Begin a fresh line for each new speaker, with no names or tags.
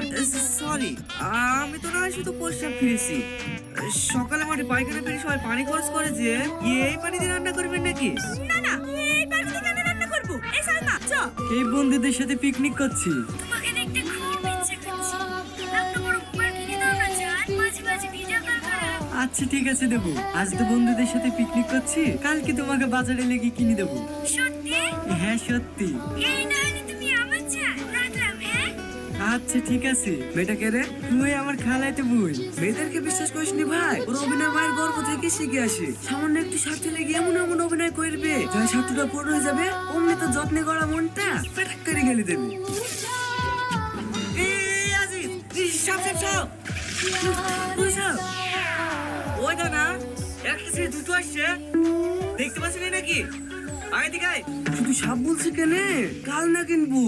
Sorry, আমি তো না হয় শুধু প্রস্রাব ফিরেছি। সকালে মাঠে পায়খানা ফিরে সবাই পানি খরচ করে যে এই পানি দিয়ে রান্না করবেন নাকি?
না না, এই পানিতে কেন রান্না করব? এই সালমা চ।
এই বন্ধুদের সাথে পিকনিক করছি।
তোমাকে দেখতে খুব ইচ্ছে করছে। একটা বড় মোবাইল কিনে দাও না জান, মাঝে মাঝে ভিডিও কল করো।
আচ্ছা ঠিক আছে দেবো। আজ তো বন্ধুদের সাথে পিকনিক করছি, কালকে তোমাকে বাজারে লেগে কিনে দেবো।
সত্যি?
হ্যাঁ সত্যি।
এই না হলে তুমি আমার চান, রাখলাম হ্যাঁ।
আচ্ছা ঠিক আছে।
মেয়েটা কে রে?
তুই আমার খালাইতে বোন।
মেয়েদেরকে বিশ্বাস করিস নি ভাই, ওর অভিনয় মায়ের গর্ব থেকে শিখে আসে। সামান্য একটু স্বার্থে লেগে এমন এমন অভিনয় করবে যার স্বার্থটা পূর্ণ হয়ে যাবে, অমনি তো যত্নে গড়া মনটা পেটাক করে গেলে দেবে। এই আজিজ, সাপ সাপ সাপ, ওই সাপ, ওই দা না, একটা ছেলে দুটো আসছে, দেখতে পাচ্ছি না নাকি? আয় দিকে আয়। শুধু সাপ বলছে কেনে, কাল না কিনবো।